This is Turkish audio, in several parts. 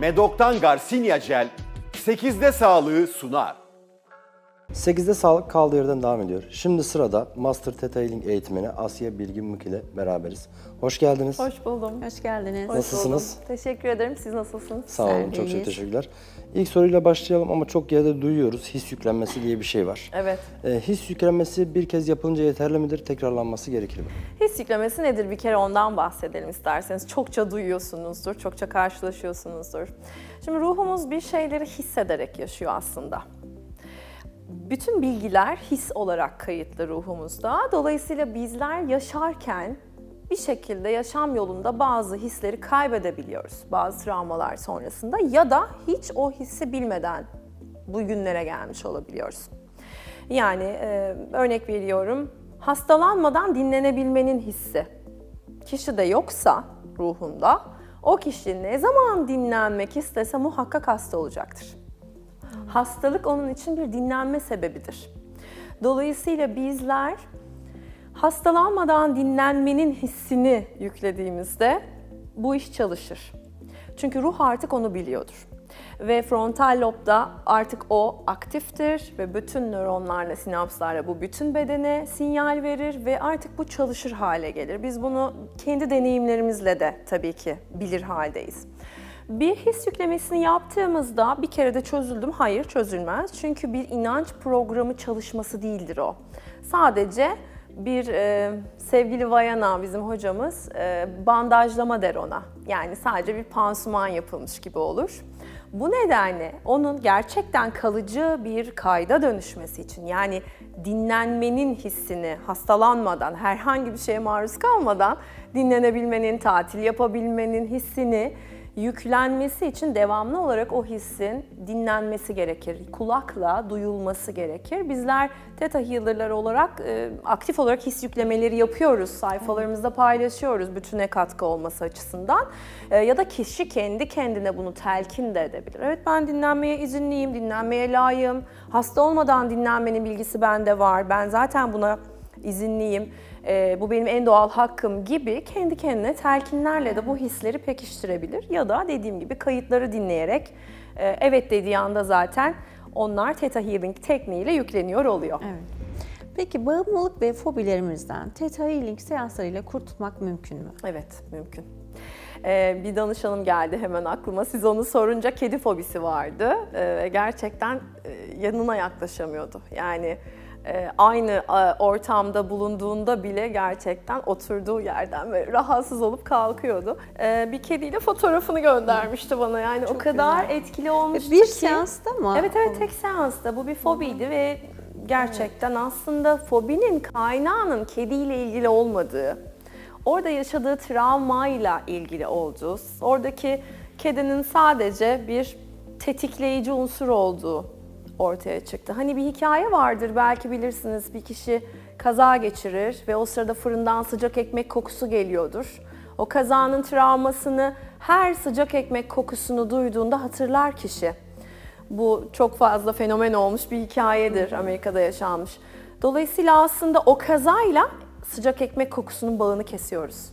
Medok'tan Garcinia Gel 8'de sağlığı sunar. 8'de sağlık kaldığı yerden devam ediyor. Şimdi sırada Master Theta Healing eğitmeni Asiye Bilgin ile beraberiz. Hoş geldiniz. Hoş buldum. Hoş geldiniz. Nasılsınız? Hoş buldum. Teşekkür ederim. Siz nasılsınız? Sağ olun, çok teşekkürler. İlk soruyla başlayalım ama çok yerde duyuyoruz. His yüklenmesi diye bir şey var. Evet. His yüklenmesi bir kez yapılınca yeterli midir? Tekrarlanması gerekir mi? His yüklemesi nedir? Bir kere ondan bahsedelim isterseniz. Çokça duyuyorsunuzdur, çokça karşılaşıyorsunuzdur. Şimdi ruhumuz bir şeyleri hissederek yaşıyor aslında. Bütün bilgiler his olarak kayıtlı ruhumuzda. Dolayısıyla bizler yaşarken bir şekilde yaşam yolunda bazı hisleri kaybedebiliyoruz. Bazı travmalar sonrasında ya da hiç o hissi bilmeden bu günlere gelmiş olabiliyoruz. Yani örnek veriyorum, hastalanmadan dinlenebilmenin hissi. Kişide yoksa ruhunda, o kişi ne zaman dinlenmek istese muhakkak hasta olacaktır. Hastalık onun için bir dinlenme sebebidir. Dolayısıyla bizler hastalanmadan dinlenmenin hissini yüklediğimizde bu iş çalışır. Çünkü ruh artık onu biliyordur. Ve frontal lobda artık o aktiftir ve bütün nöronlarla, sinapslarla bu bütün bedene sinyal verir ve artık bu çalışır hale gelir. Biz bunu kendi deneyimlerimizle de tabii ki bilir haldeyiz. Bir his yüklemesini yaptığımızda bir kere de çözüldüm. Hayır, çözülmez. Çünkü bir inanç programı çalışması değildir o. Sadece bir sevgili Vayana bizim hocamız bandajlama der ona. Yani sadece bir pansuman yapılmış gibi olur. Bu nedenle onun gerçekten kalıcı bir kayda dönüşmesi için, yani dinlenmenin hissini hastalanmadan, herhangi bir şeye maruz kalmadan dinlenebilmenin, tatil yapabilmenin hissini yüklenmesi için devamlı olarak o hissin dinlenmesi gerekir. Kulakla duyulması gerekir. Bizler Theta Healer'lar olarak aktif olarak his yüklemeleri yapıyoruz. Sayfalarımızda paylaşıyoruz bütüne katkı olması açısından. Ya da kişi kendi kendine bunu telkin de edebilir. Evet, ben dinlenmeye izinliyim, dinlenmeye layığım. Hasta olmadan dinlenmenin bilgisi bende var. Ben zaten buna izinliyim. Bu benim en doğal hakkım gibi kendi kendine telkinlerle de bu hisleri pekiştirebilir. Ya da dediğim gibi kayıtları dinleyerek evet dediği anda zaten onlar Theta Healing tekniğiyle yükleniyor oluyor. Evet. Peki bağımlılık ve fobilerimizden Theta Healing seanslarıyla kurtulmak mümkün mü? Evet, mümkün. Bir danışanım geldi hemen aklıma. Siz onu sorunca kedi fobisi vardı. Gerçekten yanına yaklaşamıyordu. Yani aynı ortamda bulunduğunda bile gerçekten oturduğu yerden böyle rahatsız olup kalkıyordu. Bir kediyle fotoğrafını göndermişti bana. Yani çok o kadar güzel, etkili olmuştu bir ki. seansta mı? Evet, tek seansta. Bu bir fobiydi ve gerçekten aslında fobinin kaynağının kediyle ilgili olmadığı, orada yaşadığı travmayla ilgili olduğu, oradaki kedinin sadece bir tetikleyici unsur olduğu ortaya çıktı. Hani bir hikaye vardır, belki bilirsiniz, bir kişi kaza geçirir ve o sırada fırından sıcak ekmek kokusu geliyordur. O kazanın travmasını her sıcak ekmek kokusunu duyduğunda hatırlar kişi. Bu çok fazla fenomen olmuş bir hikayedir, Amerika'da yaşanmış. Dolayısıyla aslında o kazayla sıcak ekmek kokusunun bağını kesiyoruz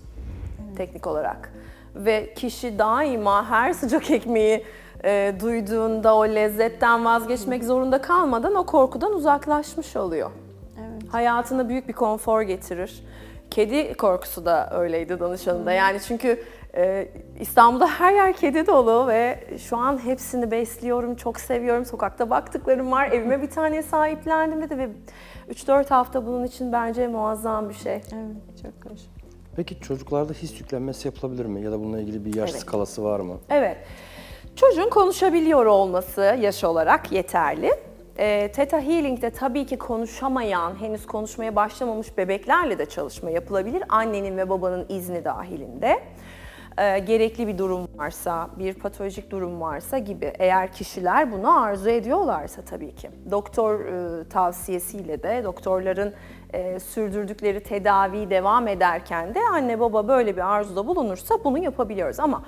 teknik olarak. Ve kişi daima her sıcak ekmeği duyduğunda o lezzetten vazgeçmek zorunda kalmadan o korkudan uzaklaşmış oluyor. Evet. Hayatına büyük bir konfor getirir. Kedi korkusu da öyleydi danışanında. Yani çünkü İstanbul'da her yer kedi dolu ve şu an hepsini besliyorum, çok seviyorum. Sokakta baktıklarım var. Evime bir tane sahiplendim dedi ve 3-4 hafta bunun için bence muazzam bir şey. Evet, çok hoş. Peki çocuklarda his yüklenmesi yapılabilir mi? Ya da bununla ilgili bir yaş skalası var mı? Evet. Çocuğun konuşabiliyor olması yaş olarak yeterli. Theta Healing'de tabii ki konuşamayan, henüz konuşmaya başlamamış bebeklerle de çalışma yapılabilir. Annenin ve babanın izni dahilinde. Gerekli bir durum varsa, bir patolojik durum varsa gibi. Eğer kişiler bunu arzu ediyorlarsa tabii ki. Doktor tavsiyesiyle de, doktorların sürdürdükleri tedavi devam ederken de anne baba böyle bir arzuda bulunursa bunu yapabiliyoruz. Ama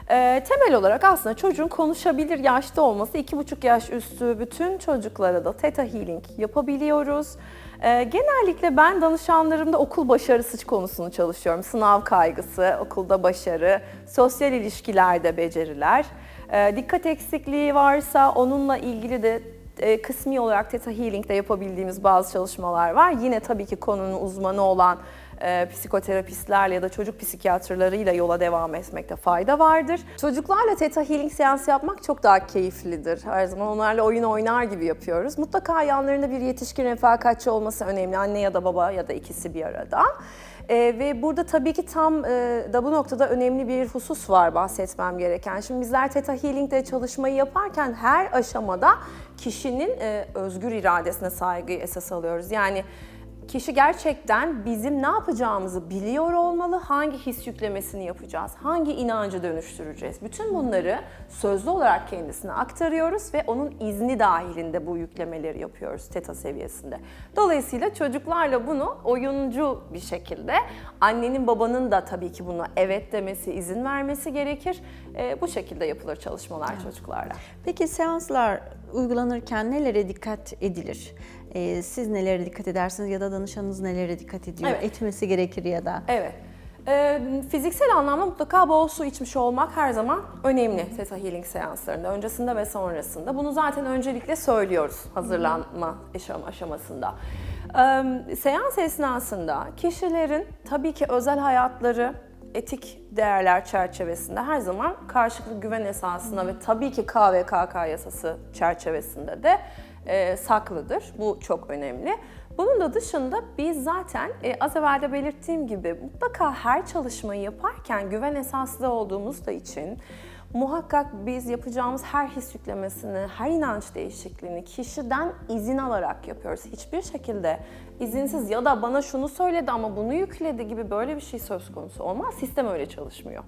temel olarak aslında çocuğun konuşabilir yaşta olması, 2,5 yaş üstü bütün çocuklara da Theta Healing yapabiliyoruz. Genellikle ben danışanlarımda okul başarısı konusunu çalışıyorum. Sınav kaygısı, okulda başarı, sosyal ilişkilerde beceriler. Dikkat eksikliği varsa onunla ilgili de kısmi olarak Theta Healing'de yapabildiğimiz bazı çalışmalar var. Yine tabii ki konunun uzmanı olan psikoterapistlerle ya da çocuk psikiyatrlarıyla yola devam etmekte fayda vardır. Çocuklarla Theta Healing seansı yapmak çok daha keyiflidir. Her zaman onlarla oyun oynar gibi yapıyoruz. Mutlaka yanlarında bir yetişkin refakatçi olması önemli. Anne ya da baba ya da ikisi bir arada. Ve burada tabii ki tam da bu noktada önemli bir husus var bahsetmem gereken. Şimdi bizler Theta Healing'de çalışmayı yaparken her aşamada kişinin özgür iradesine saygıyı esas alıyoruz. Yani kişi gerçekten bizim ne yapacağımızı biliyor olmalı, hangi his yüklemesini yapacağız, hangi inancı dönüştüreceğiz. Bütün bunları sözlü olarak kendisine aktarıyoruz ve onun izni dahilinde bu yüklemeleri yapıyoruz Theta seviyesinde. Dolayısıyla çocuklarla bunu oyuncu bir şekilde, annenin babanın da tabii ki buna evet demesi, izin vermesi gerekir. Bu şekilde yapılır çalışmalar çocuklarla. Peki seanslar uygulanırken nelere dikkat edilir? Siz nelere dikkat edersiniz ya da danışanınız nelere dikkat ediyor? Evet. Etmesi gerekir ya da. Evet. Fiziksel anlamda mutlaka bol su içmiş olmak her zaman önemli Theta Healing seanslarında, öncesinde ve sonrasında. Bunu zaten öncelikle söylüyoruz hazırlanma aşamasında. Seans esnasında kişilerin tabii ki özel hayatları, etik değerler çerçevesinde her zaman karşılıklı güven esasına ve tabii ki KVKK yasası çerçevesinde de saklıdır. Bu çok önemli. Bunun da dışında biz zaten az evvel de belirttiğim gibi mutlaka her çalışmayı yaparken güven esaslı olduğumuz da için muhakkak biz yapacağımız her his yüklemesini, her inanç değişikliğini kişiden izin alarak yapıyoruz. Hiçbir şekilde izinsiz ya da bana şunu söyledi ama bunu yükledi gibi böyle bir şey söz konusu olmaz. Sistem öyle çalışmıyor.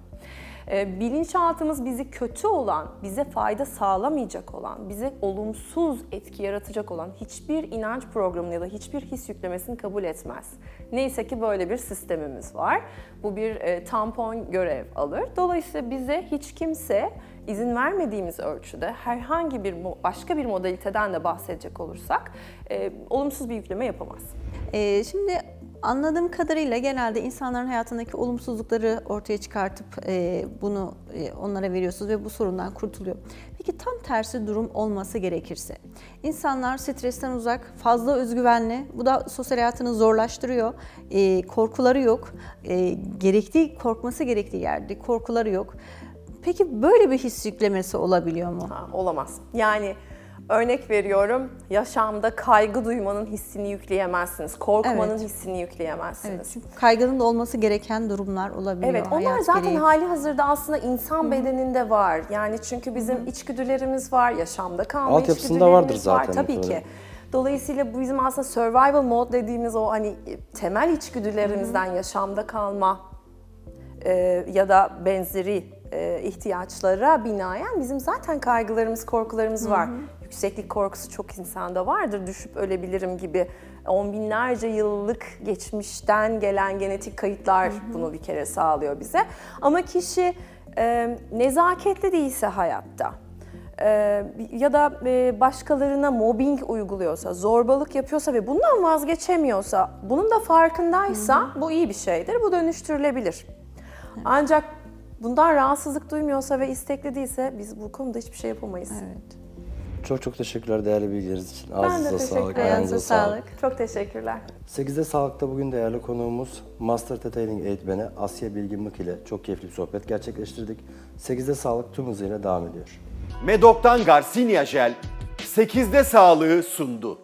Bilinçaltımız bizi kötü olan, bize fayda sağlamayacak olan, bize olumsuz etki yaratacak olan hiçbir inanç programını ya da hiçbir his yüklemesini kabul etmez. Neyse ki böyle bir sistemimiz var. Bu bir tampon görev alır. Dolayısıyla bize hiç kimse izin vermediğimiz ölçüde herhangi bir başka bir modaliteden de bahsedecek olursak olumsuz bir yükleme yapamaz. Şimdi anladığım kadarıyla genelde insanların hayatındaki olumsuzlukları ortaya çıkartıp bunu onlara veriyorsunuz ve bu sorundan kurtuluyor. Peki tam tersi durum olması gerekirse? İnsanlar stresten uzak, fazla özgüvenli, bu da sosyal hayatını zorlaştırıyor, korkuları yok, korkması gerektiği yerde korkuları yok. Peki böyle bir his yüklemesi olabiliyor mu? Olamaz. Yani örnek veriyorum, yaşamda kaygı duymanın hissini yükleyemezsiniz, korkmanın hissini yükleyemezsiniz. Evet, çünkü kaygının da olması gereken durumlar olabiliyor. Evet, onlar zaten hali hazırda aslında insan bedeninde var. Yani çünkü bizim içgüdülerimiz var, yaşamda kalma Altyapısında içgüdülerimiz vardır zaten. var tabii ki. Dolayısıyla bu bizim aslında survival mode dediğimiz o hani temel içgüdülerimizden yaşamda kalma ya da benzeri ihtiyaçlara binaen bizim zaten kaygılarımız, korkularımız var. Yükseklik korkusu çok insanda vardır. Düşüp ölebilirim gibi on binlerce yıllık geçmişten gelen genetik kayıtlar bunu bir kere sağlıyor bize. Ama kişi nezaketli değilse hayatta ya da başkalarına mobbing uyguluyorsa, zorbalık yapıyorsa ve bundan vazgeçemiyorsa, bunun da farkındaysa bu iyi bir şeydir. Bu dönüştürülebilir. Ancak bundan rahatsızlık duymuyorsa ve istekli değilse biz bu konuda hiçbir şey yapamayız. Evet. Çok teşekkürler değerli bilgileriniz için. Ben de Ağzınıza teşekkür sağlık, ederim. ayağınıza sağlık. Çok teşekkürler. 8'de Sağlık'ta bugün değerli konuğumuz Master Theta Healing eğitmeni Asya Bilgin Mık ile çok keyifli bir sohbet gerçekleştirdik. 8'de Sağlık tüm hızıyla devam ediyor. Medok'tan Garcinia Jel 8'de sağlığı sundu.